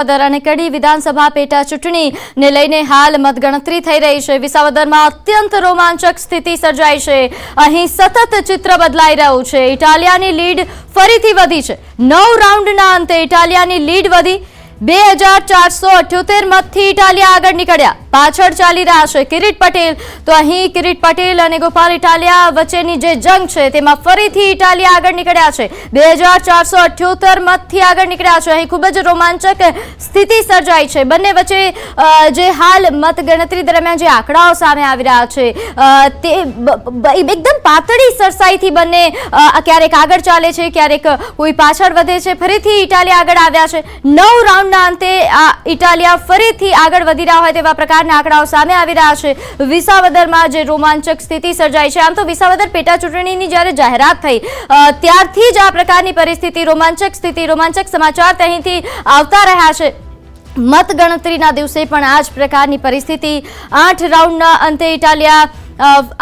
અને કડી વિધાનસભા પેટા ચૂંટણીને લઈને હાલ મતગણતરી થઈ રહી છે। વિસાવદરમાં અત્યંત રોમાંચક સ્થિતિ સર્જાઈ છે। અહીં સતત ચિત્ર બદલાઈ રહ્યું છે। ઇટાલિયાની લીડ ફરીથી વધી છે। 9 રાઉન્ડના અંતે ઇટાલિયાની લીડ વધી 2478 મતથી ઇટાલિયા આગળ નીકળ્યા। પાછળ ચાલી રહ્યા છે કિરીટ પટેલ। તો અહીં કિરીટ પટેલ અને ગોપાલ ઇટાલિયા વચ્ચેની જે જંગ છે તેમાં ફરીથી ઇટાલિયા આગળ નીકળ્યા છે। 2478 મતથી આગળ નીકળ્યા છે। અહીં ખૂબ જ રોમાંચક સ્થિતિ સર્જાઈ છે। બંને વચ્ચે જે હાલ મતગણતરી દરમિયાન જે આંકડાઓ સામે આવી રહ્યા છે તે એકદમ પાતળી સરસાઈથી બંને ક્યારેક આગળ ચાલે છે, ક્યારેક કોઈ પાછળ વધે છે। ફરીથી ઇટાલિયા આગળ આવ્યા છે। 9 રાઉન્ડના અંતે આ ઇટાલિયા ફરીથી આગળ વધી રહ્યા હોય તેવા પ્રકારના આંકડાઓ સામે આવી રહ્યા છે। વિસાવદરમાં જે રોમાંચક સ્થિતિ સર્જાઈ છે। આમ તો વિસાવદર પેટા ચૂંટણીની જ્યારે જાહેરાત થઈ ત્યારથી જ આ પ્રકારની પરિસ્થિતિ, રોમાંચક સમાચાર અહીંથી આવતા રહ્યા છે। મતગણતરીના દિવસે પણ આ જ પ્રકારની પરિસ્થિતિ। 8 રાઉન્ડના અંતે ઇટાલિયા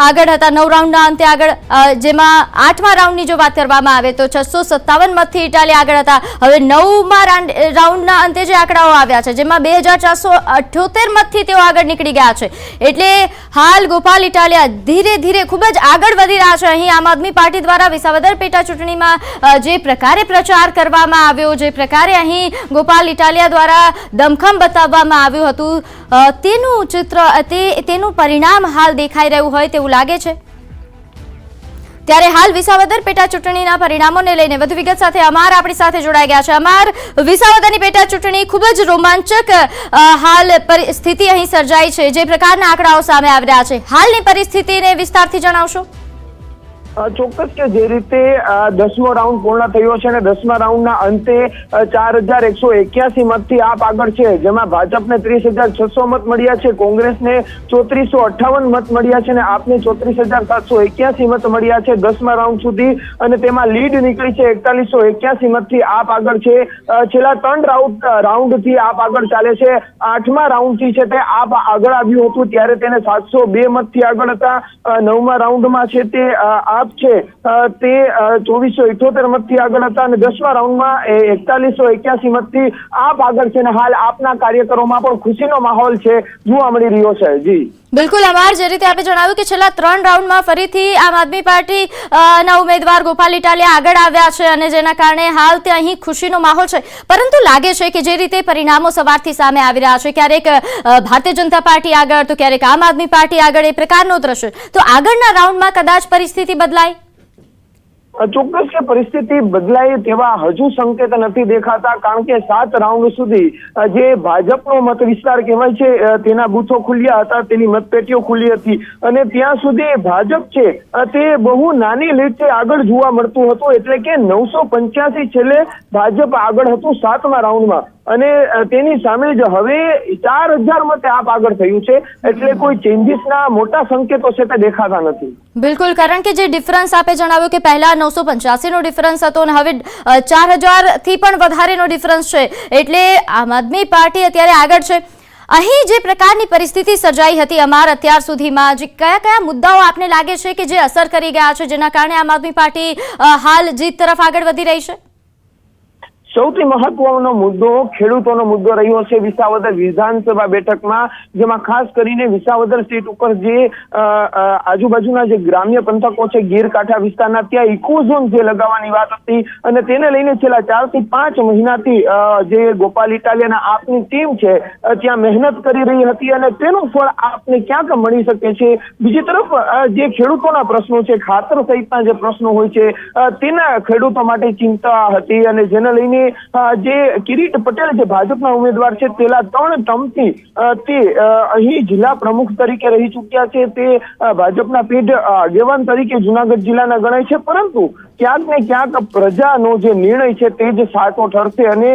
આગળ હતા। 9 રાઉન્ડના અંતે આગળ, જેમાં 8મા રાઉન્ડની જો વાત કરવામાં આવે તો 657 મતથી ઇટાલિયા આગળ હતા। હવે 9મા રાઉન્ડના અંતે જે આંકડાઓ આવ્યા છે જેમાં 2478 મતથી તેઓ આગળ નીકળી ગયા છે। એટલે હાલ ગોપાલ ઇટાલિયા ધીરે ધીરે ખૂબ જ આગળ વધી રહ્યા છે। અહીં આમ આદમી પાર્ટી દ્વારા વિસાવદર પેટા ચૂંટણીમાં જે પ્રકારે પ્રચાર કરવામાં આવ્યો, જે પ્રકારે અહીં ગોપાલ ઇટાલિયા દ્વારા દમખમ બતાવવામાં આવ્યું હતું તેનું ચિત્ર, તેનું પરિણામ હાલ દેખાઈ રહ્યું હોય તેવું લાગે છે। ત્યારે હાલ વિસાવદર પેટા ચૂંટણીના પરિણામોને લઈને વધુ વિગત સાથે અમાર આપણી સાથે જોડાઈ ગયા છે। અમાર, વિસાવદરની પેટા ચૂંટણી ખૂબ જ રોમાંચક હાલ પરિસ્થિતિ અહીં સર્જાઈ છે। જે પ્રકારના આંકડાઓ સામે આવી રહ્યા છે, હાલની પરિસ્થિતિને વિસ્તારથી જણાવશો? ચોક્કસ કે જે રીતે 10મો રાઉન્ડ પૂર્ણ થયો છે અને 10મા રાઉન્ડના અંતે 4181 મતથી આપ આગળ છે, જેમાં ભાજપને 30,600 મત મળ્યા છે, કોંગ્રેસને 3458 મત મળ્યા છે અને આપને 34,781 મત મળ્યા છે 10મા રાઉન્ડ સુધી। અને તેમાં લીડ નીકળી છે 4181 મતથી આપ આગળ છે। છેલ્લા 3 રાઉન્ડથી આપ આગળ ચાલે છે। 8મા રાઉન્ડથી છે તે આપ આગળ આવ્યું હતું ત્યારે તેને 702 મતથી આગળ હતા। 9મા રાઉન્ડમાં છે તે આપ છે તે 2478 મતથી આગળ હતા અને 10મા રાઉન્ડમાં 4181 મતથી આપ આગળ છે અને હાલ આપના કાર્યકરોમાં પણ ખુશીનો માહોલ છે જોવા મળી રહ્યો છે। જી બિલકુલ અમાર, જે રીતે આપે જણાવ્યું કે છેલ્લા 3 રાઉન્ડમાં ફરીથી આમ આદમી પાર્ટી ના ઉમેદવાર ગોપાલ ઇટાલિયા આગળ આવ્યા છે અને જેના કારણે હાલ તે અહીં ખુશીનો માહોલ છે। પરંતુ લાગે છે કે જે રીતે પરિણામો સવારથી સામે આવી રહ્યા છે, ક્યારેક ભારતીય જનતા પાર્ટી આગળ તો ક્યારેક આમ આદમી પાર્ટી આગળ, એ પ્રકારનો દ્રશ્ય, તો આગળના રાઉન્ડમાં કદાચ પરિસ્થિતિ બદલાય? ચોક્કસ કે પરિસ્થિતિ બદલાય તેવા હજુ સંકેત નથી દેખાતા, કારણ કે 7 રાઉન્ડ સુધી જે ભાજપનો મત વિસ્તાર કહેવાય છે તેના બૂથો ખુલ્યા હતા, તેની મતપેટીઓ ખુલ્લી હતી અને ત્યાં સુધી ભાજપ છે તે બહુ નાની લીડથી આગળ જોવા મળતું હતું। એટલે કે 985 છેલ્લે ભાજપ આગળ હતું 7મા રાઉન્ડમાં અને તેની સામે જ હવે 4000 મતે આપ આગળ થયું છે। એટલે કોઈ ચેન્જીસના મોટા સંકેતો છે તે દેખાતા નથી। બિલકુલ, કારણ કે જે ડિફરન્સ આપે જણાવ્યું કે પહેલા 985નો ડિફરન્સ હતો અને હવે 4000થી પણ વધારેનો ડિફરન્સ છે, એટલે આમ આદમી પાર્ટી અત્યારે આગળ છે। અહીં જે પ્રકારની પરિસ્થિતિ સર્જાઈ હતી અમાર અત્યાર સુધીમાં, જે કયા મુદ્દાઓ આપને લાગે છે કે જે અસર કરી ગયા છે જેના કારણે આમ આદમી પાર્ટી હાલ જીત તરફ આગળ વધી રહી છે? સૌથી મહત્વનો મુદ્દો ખેડૂતોનો મુદ્દો રહ્યો છે વિસાવદર વિધાનસભા બેઠકમાં, જેમાં ખાસ કરીને વિસાવદર સીટ ઉપર જે આજુબાજુના જે ગ્રામ્ય પંથકો છે, ગીરકાંઠા વિસ્તારના, ત્યાં ઇકોઝોન જે લગાવવાની વાત હતી અને તેને લઈને છેલ્લા 4 થી 5 મહિનાથી જે ગોપાલ ઇટાલિયાના આપની ટીમ છે ત્યાં મહેનત કરી રહી હતી અને તેનું ફળ આપને ક્યાંક મળી શકે છે। બીજી તરફ જે ખેડૂતોના પ્રશ્નો છે, ખાતર સહિતના જે પ્રશ્નો હોય છે તેના ખેડૂતો માટે ચિંતા હતી અને જેને લઈને જે કિરીટ પટેલ જે ભાજપના ઉમેદવાર છે તેલા 3 ટર્મથી તે અહીં જિલ્લા પ્રમુખ તરીકે રહી ચૂક્યા છે। તે ભાજપના પીઢ આગેવાન તરીકે જુનાગઢ જિલ્લાના ગણાય છે, પરંતુ ક્યાંક ને ક્યાંક પ્રજાનો જે નિર્ણય છે તે જ સાચો ઠરશે અને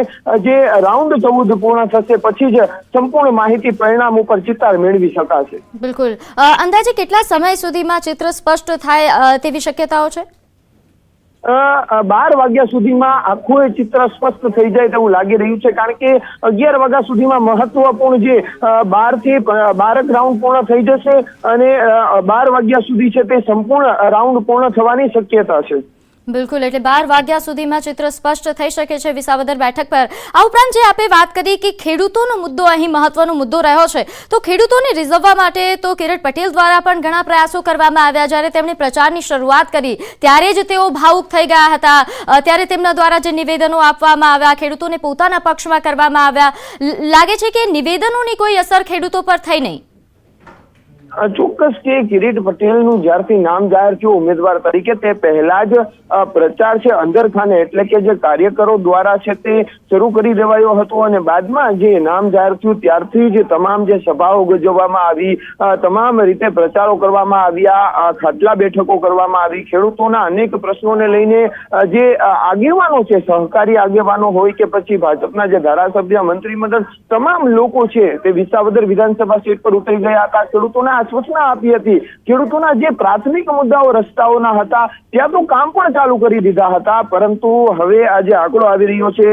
જે રાઉન્ડ 14 પૂર્ણ થશે પછી જ સંપૂર્ણ માહિતી પરિણામ ઉપર ચિતાર મેળવી શકાશે। બિલકુલ, અંદાજે કેટલા સમય સુધીમાં ચિત્ર સ્પષ્ટ થાય તેવી શક્યતાઓ છે? 12 વાગ્યા સુધીમાં આખું ચિત્ર સ્પષ્ટ થઈ જાય તેવું લાગી રહ્યું છે, કારણ કે 11 વાગ્યા સુધીમાં મહત્વપૂર્ણ જે 12 થી 12 રાઉન્ડ પૂર્ણ થઈ જશે અને 12 વાગ્યા સુધી છે તે સંપૂર્ણ રાઉન્ડ પૂર્ણ થવાની શક્યતા છે। બિલકુલ, એટલે 12 વાગ્યા સુધીમાં ચિત્ર સ્પષ્ટ થઈ શકે છે વિસાવદર બેઠક પર. આ ઉપરાંત જે આપે વાત કરી કે ખેડૂતોનો મુદ્દો અહીં મહત્વનો મુદ્દો રહ્યો છે, તો ખેડૂતોને રીઝવવા માટે તો કિરીટ પટેલ દ્વારા પણ ઘણા પ્રયાસો કરવામાં આવ્યા. જ્યારે તેમણે પ્રચારની શરૂઆત કરી ત્યારે જ તેઓ ભાવુક થઈ ગયા હતા. ત્યારે તેમના દ્વારા જે નિવેદનો આપવામાં આવ્યા, ખેડૂતોને પોતાના પક્ષમાં કરવામાં આવ્યા, લાગે છે કે નિવેદનોની કોઈ અસર ખેડૂતો પર થઈ નહીં. ચોક્કસ કે કિરીટ પટેલનું જ્યારથી નામ જાહેર થયું ઉમેદવાર તરીકે તે પહેલા જ પ્રચાર છે અંદરખાને એટલે કે જે કાર્યકરો દ્વારા છે તે શરૂ કરી દેવાયો હતો અને બાદમાં જે નામ જાહેર થયું ત્યારથી જ તમામ જે સભાઓ યોજવામાં આવી, તમામ રીતે પ્રચારો કરવામાં આવ્યા, ખાટલા બેઠકો કરવામાં આવી, ખેડૂતોના અનેક પ્રશ્નોને લઈને જે આગેવાનો છે, સહકારી આગેવાનો હોય કે પછી ભાજપના જે ધારાસભ્ય, મંત્રીમંડળ, તમામ લોકો છે તે વિસાવદર વિધાનસભા સીટ પર ઉતરી ગયા હતા. ખેડૂતોના સૂચના આપી હતી. ખેડૂતોના જે પ્રાથમિક મુદ્દાઓ રસ્તાઓના હતા ત્યાં તો કામ પણ ચાલુ કરી દીધા હતા, પરંતુ હવે આ જે આંકડો આવી રહ્યો છે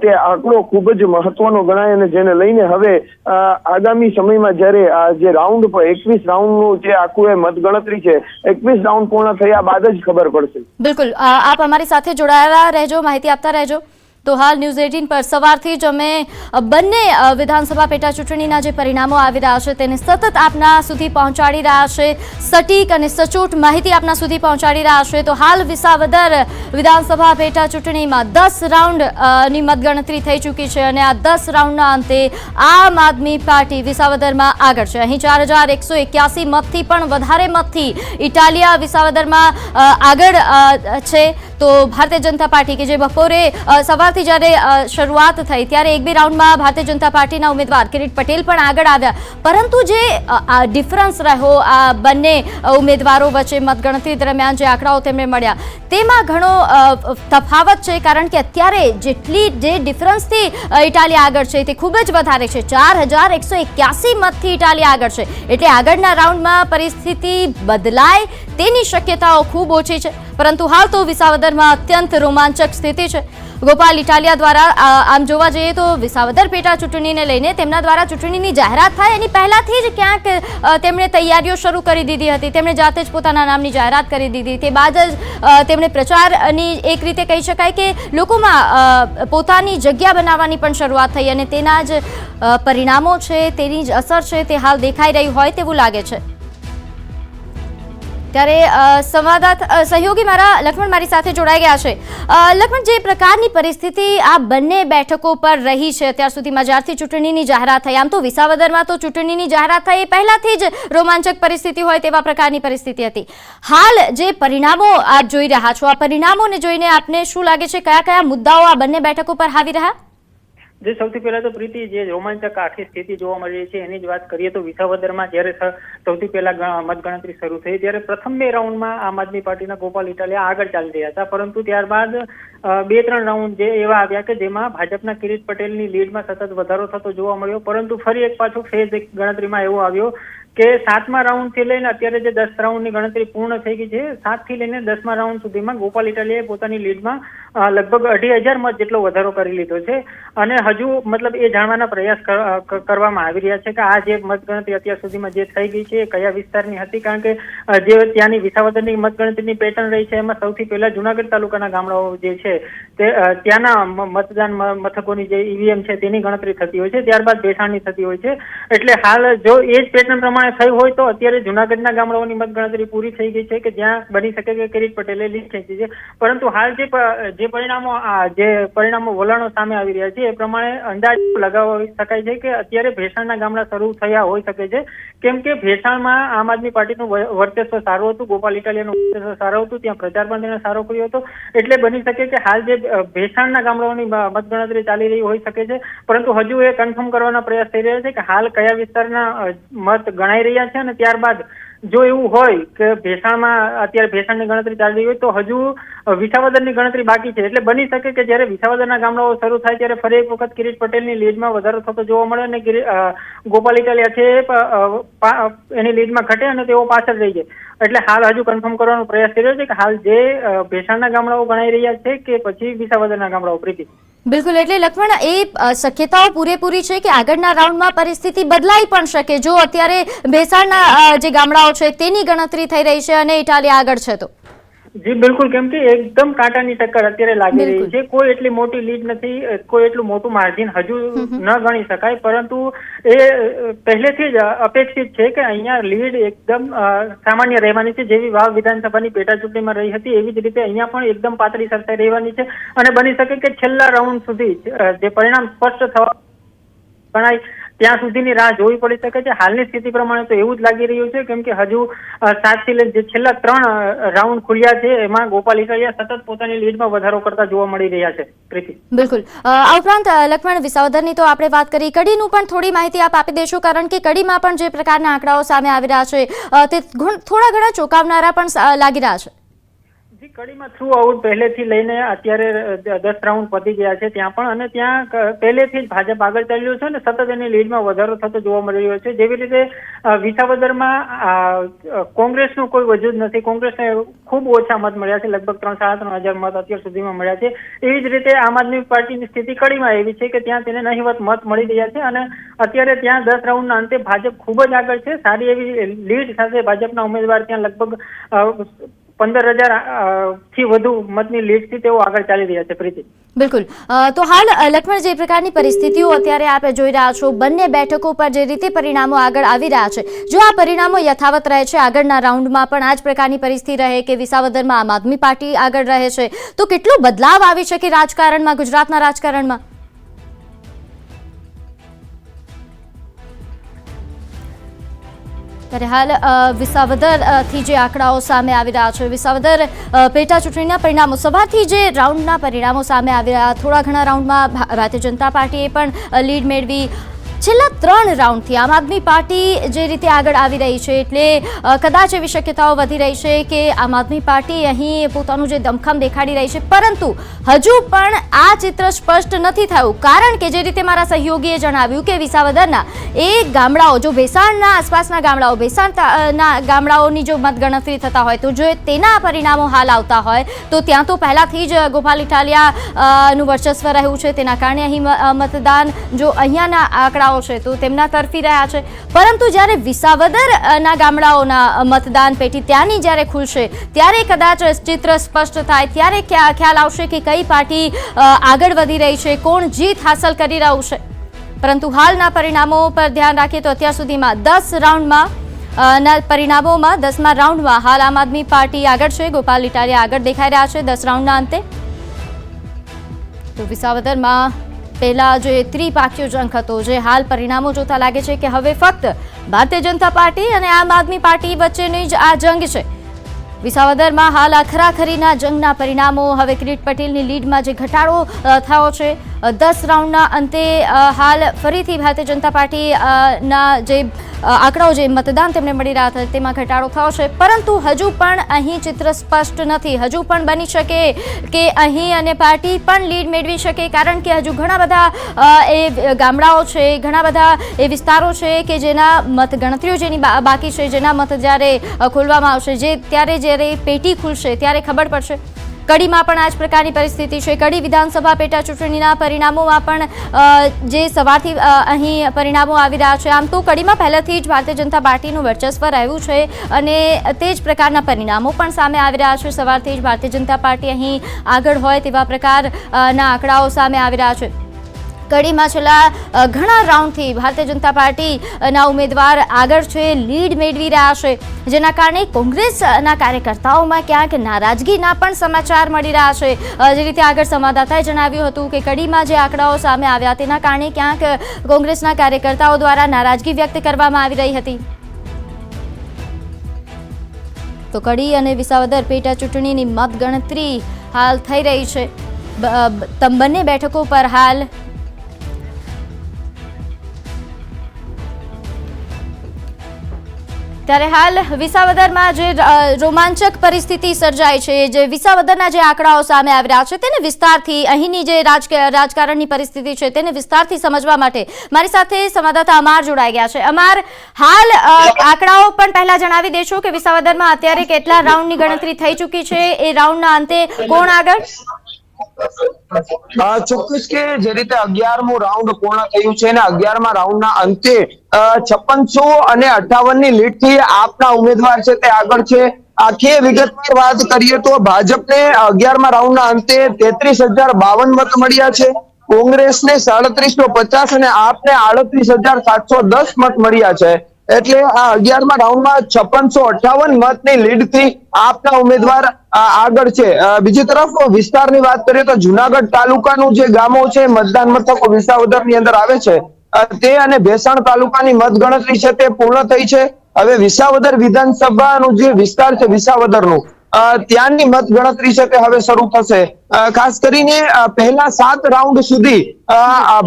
તે આંકડો ખૂબ જ મહત્વનો ગણાય અને જેને લઈને હવે આગામી સમયમાં જ્યારે આ જે રાઉન્ડ પર 21 રાઉન્ડનું જે આખું મતગણતરી છે 21 રાઉન્ડ પૂર્ણ થયા બાદ જ ખબર પડશે. બિલકુલ, આપ અમારી સાથે જોડાયેલા રહેજો, માહિતી આપતા રહેજો. તો હાલ ન્યૂઝ 18 પર સવારથી જ અમે બંને વિધાનસભા પેટા ચૂંટણીના જે પરિણામો આવી રહ્યા છે તેને સતત આપના સુધી પહોંચાડી રહ્યા છે, સટીક અને સચોટ માહિતી આપના સુધી પહોંચાડી રહ્યા છે. તો હાલ વિસાવદર વિધાનસભા પેટા ચૂંટણીમાં 10 રાઉન્ડની મતગણતરી થઈ ચૂકી છે અને આ 10 રાઉન્ડના અંતે આમ આદમી પાર્ટી વિસાવદરમાં આગળ છે. અહીં 4181 મતથી પણ વધારે મતથી ઇટાલિયા વિસાવદરમાં આગળ છે. તો ભારતીય જનતા પાર્ટી કે જે બપોરે સવારથી જ્યારે શરૂઆત થઈ ત્યારે 1-2 રાઉન્ડમાં ભારતીય જનતા પાર્ટીના ઉમેદવાર કિરીટ પટેલ પણ આગળ આવ્યા, પરંતુ જે ડિફરન્સ રહ્યો આ બંને ઉમેદવારો વચ્ચે મતગણતરી દરમિયાન જે આંકડાઓ તેમને મળ્યા તેમાં ઘણો તફાવત છે. કારણ કે અત્યારે જેટલી જે ડિફરન્સથી ઇટાલિયા આગળ છે તે ખૂબ જ વધારે છે. 4181 મતથી ઇટાલિયા આગળ છે, એટલે આગળના રાઉન્ડમાં પરિસ્થિતિ બદલાય તેની શક્યતાઓ ખૂબ ઓછી છે. પરંતુ હાલ તો વિસાવદરમાં અત્યંત રોમાંચક સ્થિતિ છે. ગોપાલ ઇટાલિયા દ્વારા આમ જોવા જઈએ તો વિસાવદર પેટા ચૂંટણીને લઈને તેમના દ્વારા ચૂંટણીની જાહેરાત થાય એની પહેલાથી જ ક્યાંક તેમણે તૈયારીઓ શરૂ કરી દીધી હતી. તેમણે જાતે જ પોતાના નામની જાહેરાત કરી દીધી. તે બાદ જ તેમણે પ્રચારની એક રીતે કહી શકાય કે લોકોમાં પોતાની જગ્યા બનાવવાની પણ શરૂઆત થઈ અને તેના જ પરિણામો છે, તેની જ અસર છે તે હાલ દેખાઈ રહી હોય તેવું લાગે છે. ત્યારે સંવાદદાતા સહયોગી મારા લક્ષ્મણ મારી સાથે જોડાઈ ગયા છે. લક્ષ્મણ, જે પ્રકારની પરિસ્થિતિ આ બંને બેઠકો પર રહી છે અત્યાર સુધીમાં જ્યારથી ચૂંટણીની જાહેરાત થઈ, આમ તો વિસાવદરમાં તો ચૂંટણીની જાહેરાત થઈ એ પહેલાથી જ રોમાંચક પરિસ્થિતિ હોય તેવા પ્રકારની પરિસ્થિતિ હતી. હાલ જે પરિણામો આપ જોઈ રહ્યા છો, આ પરિણામોને જોઈને આપને શું લાગે છે, કયા કયા મુદ્દાઓ આ બંને બેઠકો પર આવી રહ્યા? જે સૌથી પહેલા તો પ્રીતિ જે રોમાંચક આખી સ્થિતિ જોવા મળી રહી છે એની જ વાત કરીએ તો વિસાવદરમાં જ્યારે સૌથી પહેલા મતગણતરી શરૂ થઈ ત્યારે પ્રથમ 2 રાઉન્ડમાં આમ આદમી પાર્ટીના ગોપાલ ઇટાલિયા આગળ ચાલી રહ્યા હતા, પરંતુ ત્યારબાદ 2-3 રાઉન્ડ જે એવા આવ્યા કે જેમાં ભાજપના કિરીટ પટેલની લીડમાં સતત વધારો થતો જોવા મળ્યો. પરંતુ ફરી એક પાછો ફેઝ ગણતરીમાં એવો આવ્યો કે 7મા રાઉન્ડ થી લઈને અત્યારે જે 10 રાઉન્ડની ગણતરી પૂર્ણ થઈ ગઈ છે, 7 થી લઈને 10મા રાઉન્ડ સુધીમાં ગોપાલ ઇટાલિયાએ પોતાની લીડમાં લગભગ 2500 મત જેટલો વધારો કરી લીધો છે. અને હજુ મતલબ એ જાણવાના પ્રયાસ કરવામાં આવી રહ્યા છે કે આ જે મતગણતરી અત્યાર સુધીમાં જે થઈ ગઈ છે એ કયા વિસ્તારની હતી. કારણ કે જે ત્યાંની વિસાવદરની મતગણતરીની પેટર્ન રહી છે એમાં સૌથી પહેલા જુનાગઢ તાલુકાના ગામડાઓ જે છે તે ત્યાંના મતદાન મથકોની જે ઈવીએમ છે તેની ગણતરી થતી હોય છે, ત્યારબાદ ભેસાણની થતી હોય છે. એટલે હાલ જો એ જ પેટર્ન પ્રમાણે થઈ હોય તો અત્યારે જુનાગઢના ગામડાઓની મતગણતરી પૂરી થઈ ગઈ છે કે જ્યાં બની શકે કે કિરીટ પટેલે લીડ ખેંચી છે. પરંતુ હાલ જે પરિણામો વલણો સામે આવી રહ્યા છે એ પ્રમાણે અંદાજ લગાવી શકાય છે કે અત્યારે ભેસાણના ગામડા શરૂ થયા હોઈ શકે છે, કેમ કે ભેસાણમાં આમ આદમી પાર્ટીનું વર્ચસ્વ સારું હતું, ગોપાલ ઇટાલિયાનું વર્ચસ્વ સારું હતું, ત્યાં પ્રચાર પણ તેને સારો કર્યો હતો. એટલે બની શકે કે હાલ જે ભેસાણના ગામડાઓની મતગણતરી ચાલી રહી હોઈ શકે છે, પરંતુ હજુ એ કન્ફર્મ કરવાના પ્રયાસ થઈ રહ્યા છે કે હાલ કયા વિસ્તારના મત ગણાઈ રહ્યા છે. અને ત્યારબાદ જો એવું હોય કે ભેસાણમાં અત્યારે ભેસાણની ગણતરી ચાલી રહી હોય તો હજુ વિસાવદરની ગણતરી બાકી છે. એટલે બની શકે કે જ્યારે વિસાવદરના ગામડાઓ શરૂ થાય ત્યારે ફરી એક વખત કિરીટ પટેલની લીડમાં વધારો થતો જોવા મળે અને ગોપાલ ઇટાલિયા છે એની લીડમાં ઘટે અને તેઓ પાછળ રહી જાય. એટલે હાલ હજુ કન્ફર્મ કરવાનો પ્રયાસ કરી રહ્યો છે કે હાલ જે ભેસાણના ગામડાઓ ગણાઈ રહ્યા છે કે પછી વિસાવદરના ગામડાઓ. પ્રીતિ, બિલકુલ, એટલે લક્ષ્મણ એ શક્યતાઓ પૂરેપૂરી છે કે આગળના રાઉન્ડમાં પરિસ્થિતિ બદલાઈ પણ શકે જો અત્યારે ભેસાણના જે ગામડાઓ છે તેની ગણતરી થઈ રહી છે અને ઇટાલિયા આગળ છે તો. જી બિલકુલ, કેમ કે એકદમ કાંટાની ટક્કર અત્યારે લાગી રહી છે. કોઈ એટલી મોટી લીડ નથી, કોઈ એટલું મોટું માર્જિન હજુ ન ગણી શકાય, પરંતુ એ પહેલેથી જ અપેક્ષિત છે કે અહીંયા લીડ એકદમ સામાન્ય રહેવાની છે. જેવી વાવ વિધાનસભાની પેટા ચૂંટણીમાં રહી હતી એવી જ રીતે અહીંયા પણ એકદમ પાતળી સરસાઈ રહેવાની છે અને બની શકે કે છેલ્લા રાઉન્ડ સુધી જે પરિણામ સ્પષ્ટ થવા ગણાય ત્યાં સુધીની રાહ જોવી પડી શકે છે. હાલની સ્થિતિ પ્રમાણે તો એવું જ લાગી રહ્યું છે, કેમ કે હજુ 7 થી લઈને જે છેલ્લા 3 રાઉન્ડ ખુલ્યા છે એમાં ગોપાલ ઇટાલિયા સતત પોતાની લીડમાં વધારો કરતા જોવા મળી રહ્યા છે. પ્રીતિ, બિલકુલ. આ ઉપરાંત લક્ષ્મણ, વિસાવદરની તો આપણે વાત કરી, કડીનું પણ થોડી માહિતી આપ આપી દેશો, કારણ કે કડીમાં પણ જે પ્રકારના આંકડાઓ સામે આવી રહ્યા છે તે થોડા ઘણા ચોંકાવનારા પણ લાગી રહ્યા છે. જી, કડીમાં થ્રુ આઉટ પહેલેથી લઈને અત્યારે 10 રાઉન્ડ પતી ગયા છે ત્યાં પણ, અને ત્યાં પહેલેથી જ ભાજપ આગળ ચાલ્યું છે અને સતત એની લીડમાં વધારો થતો જોવા મળી રહ્યો છે. જેવી રીતે વિસાવદરમાં કોંગ્રેસનું કોઈ વજૂદ નથી. કોંગ્રેસને ખૂબ ઓછા મત મળ્યા છે, લગભગ 3,000-3,500 મત અત્યાર સુધીમાં મળ્યા છે. એવી જ રીતે આમ આદમી પાર્ટીની સ્થિતિ કડીમાં એવી છે કે ત્યાં તેને નહિવત મત મળી રહ્યા છે અને અત્યારે ત્યાં 10 રાઉન્ડના અંતે ભાજપ ખૂબ જ આગળ છે. સારી એવી લીડ સાથે ભાજપના ઉમેદવાર ત્યાં લગભગ 15,000 થી વધુ મતની લીડથી તેઓ આગળ ચાલી રહ્યા છે. પ્રીતિ, બિલકુલ. તો હાલ લક્ષ્મણ, જે પ્રકારની પરિસ્થિતિઓ અત્યારે આપ જોઈ રહ્યા છો, બંને બેઠકો પર જે રીતે પરિણામો આગળ આવી રહ્યા છે, જો આ પરિણામો યથાવત રહે છે, આગળના રાઉન્ડમાં પણ આ જ પ્રકારની પરિસ્થિતિ રહે કે વિસાવદરમાં આમ આદમી પાર્ટી આગળ રહે છે, તો કેટલો બદલાવ આવી શકે રાજકારણમાં, ગુજરાતના રાજકારણમાં? ત્યારે હાલ વિસાવદરથી જે આંકડાઓ સામે આવી રહ્યા છે, વિસાવદર પેટા ચૂંટણીના પરિણામો સવારથી જે રાઉન્ડના પરિણામો સામે આવી રહ્યા, થોડા ઘણા રાઉન્ડમાં ભારતીય જનતા પાર્ટીએ પણ લીડ મેળવી. છેલ્લા 3 રાઉન્ડથી આમ આદમી પાર્ટી જે રીતે આગળ આવી રહી છે, એટલે કદાચ એવી શક્યતાઓ વધી રહી છે કે આમ આદમી પાર્ટી અહીં પોતાનું જે દમખમ દેખાડી રહી છે, પરંતુ હજુ પણ આ ચિત્ર સ્પષ્ટ નથી થયું, કારણ કે જે રીતે મારા સહયોગીએ જણાવ્યું કે વિસાવદરના એ ગામડાઓ, જો ભેસાણના આસપાસના ગામડાઓ, ભેસાણના ગામડાઓની જો મતગણતરી થતા હોય તો જો તેના પરિણામો હાલ આવતા હોય તો ત્યાં તો પહેલાથી જ ગોપાલ ઇટાલિયાનું વર્ચસ્વ રહ્યું છે, તેના કારણે અહીં મતદાન જો અહીંયાના આંકડા છે તો તેમના તરફી રહ્યા છે. પરંતુ જ્યારે વિસાવદરના ગામડાઓના મતદાન પેટી ત્યાંની જ્યારે ખુલશે ત્યારે કદાચ ચિત્ર સ્પષ્ટ થાય, ત્યારે ખ્યાલ આવશે કે કઈ પાર્ટી આગળ વધી રહી છે, કોણ જીત હાંસલ કરી રહ્યું છે. પરંતુ હાલના પરિણામો પર ધ્યાન રાખીએ તો અત્યાર સુધીમાં 10 રાઉન્ડમાં ના પરિણામોમાં 10મા રાઉન્ડમાં હાલ આમ આદમી પાર્ટી આગળ છે, ગોપાલ ઇટાલિયા આગળ દેખાઈ રહ્યા છે 10 રાઉન્ડના અંતે. તો વિસાવદરમાં પહેલા જે ત્રિપાખીયો જંગ હતો, જે હાલ પરિણામો જોતા લાગે છે કે હવે ફક્ત ભારતીય જનતા પાર્ટી અને આમ આદમી પાર્ટી વચ્ચેની જ આ જંગ છે. વિસાવદરમાં હાલ આ ખરાખરીના જંગના પરિણામો, હવે કિરીટ પટેલની લીડમાં જે ઘટાડો થયો છે 10 રાઉન્ડના અંતે, હાલ ફરીથી ભારતીય જનતા પાર્ટીના જે આંકડાઓ, જે મતદાન તેમને મળી રહ્યા હતા તેમાં ઘટાડો થયો છે. પરંતુ હજુ પણ અહીં ચિત્ર સ્પષ્ટ નથી. હજુ પણ બની શકે કે અહીં અને પાર્ટી પણ લીડ મેળવી શકે, કારણ કે હજુ ઘણા બધા એ ગામડાઓ છે, ઘણા બધા એ વિસ્તારો છે કે જેના મતગણતરીઓ જેની બાકી છે, જેના મત જ્યારે ખોલવામાં આવશે, ત્યારે જ્યારે પેટી ખુલશે ત્યારે ખબર પડશે. કડીમાં પણ આ જ પ્રકારની પરિસ્થિતિ છે. કડી વિધાનસભા પેટા ચૂંટણીના પરિણામોમાં પણ જે સવારથી અહીં પરિણામો આવી રહ્યા છે, આમ તો કડીમાં પહેલાથી જ ભારતીય જનતા પાર્ટીનું વર્ચસ્વ રહ્યું છે અને તે જ પ્રકારના પરિણામો પણ સામે આવી રહ્યા છે. સવારથી જ ભારતીય જનતા પાર્ટી અહીં આગળ હોય તેવા પ્રકારના આંકડાઓ સામે આવી રહ્યા છે. કડીમાં છેલ્લા ઘણા રાઉન્ડથી ભારતીય જનતા પાર્ટીના ઉમેદવાર આગળ છે, લીડ મેળવી રહ્યા છે, જેના કારણે કોંગ્રેસના કાર્યકર્તાઓમાં ક્યાંક નારાજગીના પણ સમાચાર મળી રહ્યા છે. જે રીતે આગળ સંવાદદાતાએ જણાવ્યું હતું કે કડીમાં જે આંકડાઓ સામે આવ્યા તેના કારણે ક્યાંક કોંગ્રેસના કાર્યકર્તાઓ દ્વારા નારાજગી વ્યક્ત કરવામાં આવી રહી હતી. તો કડી અને વિસાવદર પેટા ચૂંટણીની મતગણતરી હાલ થઈ રહી છે. બંને બેઠકો પર હાલ ત્યારે હાલ વિસાવદરમાં જે રોમાંચક પરિસ્થિતિ સર્જાઈ છે, જે વિસાવદરના જે આંકડાઓ સામે આવી રહ્યા છે તેને વિસ્તારથી, અહીંની જે રાજકારણની પરિસ્થિતિ છે તેને વિસ્તારથી સમજવા માટે મારી સાથે સંવાદદાતા અમાર જોડાઈ ગયા છે. અમાર, હાલ આંકડાઓ પણ પહેલા જણાવી દેશો કે વિસાવદરમાં અત્યારે કેટલા રાઉન્ડની ગણતરી થઈ ચૂકી છે, એ રાઉન્ડના અંતે કોણ આગળ? ચોક્કસ કે જે રીતે 11મું રાઉન્ડ પૂર્ણ થયું છે અને 11મા રાઉન્ડના અંતે 5658 ની લીડથી આપના ઉમેદવાર છે તે આગળ છે. આખી વિગતવાર વાત કરીએ તો ભાજપને 11મા રાઉન્ડના અંતે 33,052 મત મળ્યા છે, કોંગ્રેસને 3750 અને આપને 38,710 મત મળ્યા છે. એટલે આ 11મા રાઉન્ડમાં 5658 મતની લીડથી આપના ઉમેદવાર આગળ છે. બીજી તરફ વિસ્તારની વાત કરીએ તો જુનાગઢ તાલુકાનું જે ગામો છે, મતદાન મથકો વિસાવદરની અંદર આવે છે, તે અને ભેસાણ તાલુકાની મતગણતરી છે તે પૂર્ણ થઈ છે. હવે વિસાવદર વિધાનસભાનું જે વિસ્તાર છે વિસાવદરનું, ત્યાંની મતગણતરી છે તે હવે શરૂ થશે. ખાસ કરીને પહેલા 7 રાઉન્ડ સુધી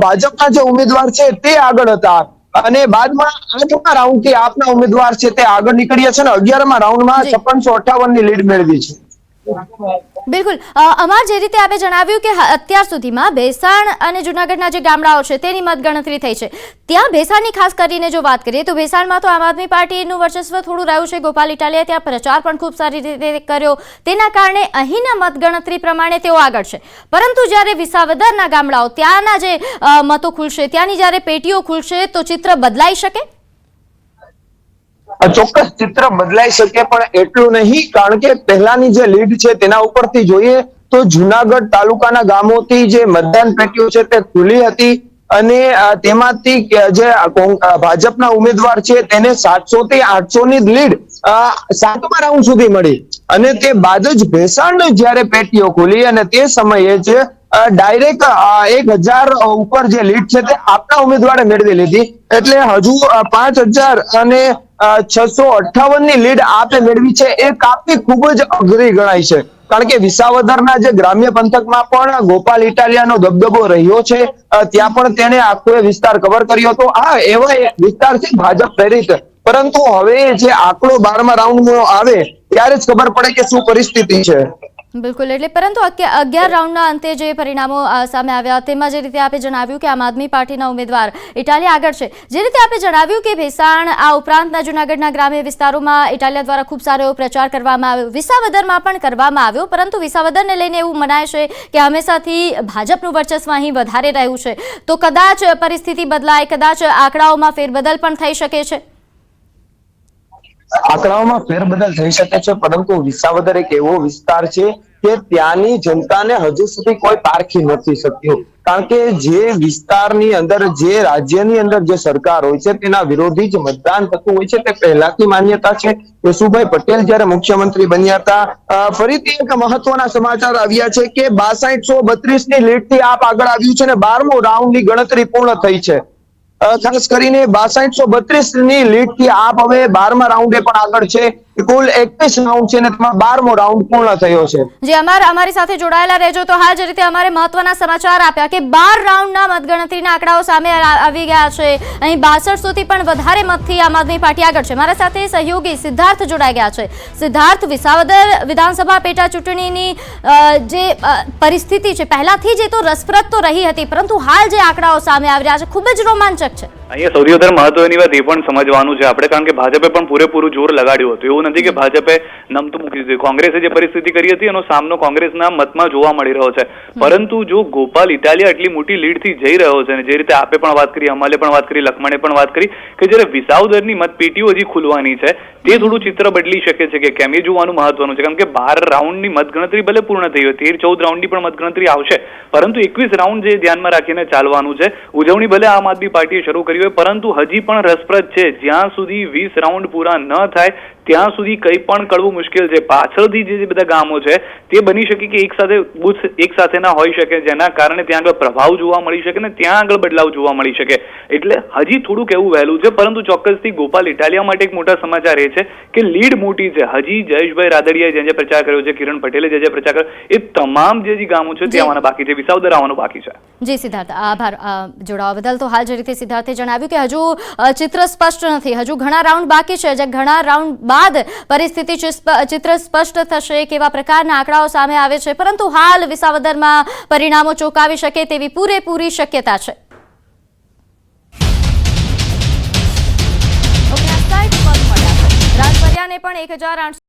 ભાજપના જે ઉમેદવાર છે તે આગળ હતા અને બાદમાં 8મા રાઉન્ડથી આપના ઉમેદવાર છે તે આગળ નીકળ્યા છે અને 11મા રાઉન્ડમાં 5658 ની લીડ મેળવી છે. બિલકુલ અમાર જે રીતે આપે જણાવ્યું કે અત્યાર સુધીમાં ભેસાણ અને જૂનાગઢના જે ગામડાઓ છે તેની મતગણતરી થઈ છે. ત્યાં ભેસાણની ખાસ કરીને જો વાત કરીએ તો ભેસાણમાં તો આમ આદમી પાર્ટીનું વર્ચસ્વ થોડું રહ્યું છે. ગોપાલ ઇટાલિયાએ ત્યાં પ્રચાર પણ ખૂબ સારી રીતે કર્યો, તેના કારણે અહીંના મતગણતરી પ્રમાણે તેઓ આગળ છે. પરંતુ જ્યારે વિસાવદરના ગામડાઓ ત્યાંના જે મતો ખુલશે, ત્યાંની જ્યારે પેટીઓ ખુલશે તો ચિત્ર બદલાઈ શકે. ચોક્કસ ચિત્ર બદલાઈ શકે, પણ એટલું નહીં, કારણ કે પહેલાની જે લીડ છે તેના ઉપરથી જોઈએ તો જુનાગઢ તાલુકાના ગામોથી જે મતદાન પેટીઓ છે તે ખુલી હતી અને તેમાંથી જે ભાજપના ઉમેદવાર છે તેને 700 થી 800 ની લીડ 7મા રાઉન્ડ સુધી મળી અને તે બાદ જ ભેસાણ જ્યારે પેટીઓ ખુલી અને તે સમયે જ ડાયરેક્ટ 1000 ઉપર જે લીડ છે તે આપના ઉમેદવારે મેળવી લીધી. એટલે હજુ 5000 અને 658 ની લીડ આપે મેળવી છે એ કાપી ખૂબ જ અઘરી ગણાય છે, કારણ કે વિસાવદરના જે ગ્રામ્ય પંથકમાં પણ ગોપાલ ઇટાલિયાનો દબદબો રહ્યો છે, ત્યાં પણ તેને આખો વિસ્તાર કવર કર્યો હતો. એવા વિસ્તાર છે ભાજપ પ્રેરિત, પરંતુ હવે જે આંકડો 12મા રાઉન્ડનો આવે ત્યારે જ ખબર પડે કે શું પરિસ્થિતિ છે. બિલકુલ, એટલે પરંતુ 11 રાઉન્ડના અંતે જે પરિણામો સામે આવ્યા તેમાં જે રીતે આપે જણાવ્યું કે આમ આદમી પાર્ટીના ઉમેદવાર ઇટાલિયા આગળ છે. જે રીતે આપે જણાવ્યું કે ભેસાણ આ ઉપરાંતના જૂનાગઢના ગ્રામ્ય વિસ્તારોમાં ઇટાલિયા દ્વારા ખૂબ સારો એવો પ્રચાર કરવામાં આવ્યો, વિસાવદરમાં પણ કરવામાં આવ્યો, પરંતુ વિસાવદરને લઈને એવું મનાય છે કે હંમેશાથી ભાજપનું વર્ચસ્વ અહીં વધારે રહ્યું છે. તો કદાચ પરિસ્થિતિ બદલાય, કદાચ આંકડાઓમાં ફેરબદલ પણ થઈ શકે છે. આંકડાઓમાં ફેરબદલ થઈ શકે છે, પરંતુ વિસાવદર એક એવો વિસ્તાર છે કે ત્યાંની જનતાને હજુ સુધી કોઈ પારખી નથી શક્યું, કારણ કે જે વિસ્તારની અંદર, જે રાજ્યની અંદર જે સરકાર હોય છે તેના વિરોધી જ મતદાન થતું હોય છે તે પહેલાથી માન્યતા છે. કેશુભાઈ પટેલ જયારે મુખ્યમંત્રી બન્યા હતા, ફરીથી એક મહત્વના સમાચાર આવ્યા છે કે 6232 ની લીડથી આપ આગળ આવ્યું છે અને 12મો રાઉન્ડની ગણતરી પૂર્ણ થઈ છે. ખાસ કરીને 6232 ની લીડથી આપ હવે 12મા રાઉન્ડે પણ આગળ છે. કુલ 21 રાઉન્ડ છે અને તેમાં 12મો રાઉન્ડ પૂર્ણ થયો છે. જે અમારી સાથે જોડાયેલા રહેજો. તો હાલ જે રીતે અમારે મહત્વના સમાચાર આપ્યા કે 12 રાઉન્ડના મતગણતરીના આંકડાઓ સામે આવી ગયા છે. અહીં 6200 થી પણ વધારે મતથી આમ આદમી પાર્ટી આગળ છે. મારા સાથે સહયોગી સિદ્ધાર્થ જોડાઈ ગયા છે. સિદ્ધાર્થ, વિસાવદર વિધાનસભા પેટા ચૂંટણીની જે પરિસ્થિતિ છે પહેલાથી જ તો રસપ્રદ તો રહી હતી, પરંતુ હાલ જે આંકડાઓ સામે આવી રહ્યા છે ખૂબ જ રોમાંચક છે. અહીંયા સૌથી વધારે મહત્વની વાત એ પણ સમજવાનું છે આપણે, કારણ કે ભાજપે પણ પૂરેપૂરું જોર લગાડ્યું હતું. એવું નથી કે ભાજપે નમતું મૂકી દીધું. કોંગ્રેસે જે પરિસ્થિતિ કરી હતી એનો સામનો કોંગ્રેસના મતમાં જોવા મળી રહ્યો છે. પરંતુ જો ગોપાલ ઇટાલિયા એટલી મોટી લીડથી જઈ રહ્યો છે અને જે રીતે આપે પણ વાત કરી, અમાલે પણ વાત કરી, લખમણે પણ વાત કરી કે જ્યારે વિસાવદરની મતપેટીઓ હજી ખુલવાની છે તે થોડું ચિત્ર બદલી શકે છે કે કેમ, એ જોવાનું મહત્વનું છે. કારણ કે 12 રાઉન્ડની મતગણતરી ભલે પૂર્ણ થઈ હોય, 13-14 રાઉન્ડની પણ મતગણતરી આવશે, પરંતુ 21 રાઉન્ડ જે ધ્યાનમાં રાખીને ચાલવાનું છે. ઉજવણી ભલે આમ આદમી પાર્ટીએ શરૂ કરી હોય, પરંતુ હજી પણ રસપ્રદ છે. જ્યાં સુધી 20 રાઉન્ડ પૂરા ન થાય ત્યાં સુધી કંઈ પણ કરવું મુશ્કેલ છે. પાછળથી જે બધા ગામો છે તે બની શકે કે એક સાથે બુથ એક સાથે ના હોઈ શકે, જેના કારણે ત્યાં આગળ પ્રભાવ જોવા મળી શકે ને ત્યાં આગળ બદલાવ જોવા મળી શકે. એટલે હજી થોડુંક એવું વહેલું છે, પરંતુ ચોક્કસથી ગોપાલ ઇટાલિયા માટે એક મોટા સમાચાર એ છે કે લીડ મોટી છે. હજી જયેશભાઈ રાદડિયાએ જે પ્રચાર કર્યો છે, કિરણ પટેલે જે પ્રચાર કર્યો, એ તમામ જે ગામો છે તે આવવાના બાકી છે, વિસાવદર આવવાનું બાકી છે. જી સિદ્ધાર્થ, આભાર જોડાવા બદલ. તો હાલ જે રીતે સિદ્ધાર્થે જણાવ્યું કે હજુ ચિત્ર સ્પષ્ટ નથી, હજુ ઘણા રાઉન્ડ બાકી છે. જે ઘણા રાઉન્ડ બાદ પરિસ્થિતિ ચિત્ર સ્પષ્ટ થશે, કેવા પ્રકારના આંકડાઓ સામે આવે છે, પરંતુ હાલ વિસાવદરમાં પરિણામો ચોંકાવી શકે તેવી પૂરેપૂરી શક્યતા છે. રાજપર્યાને પણ 1800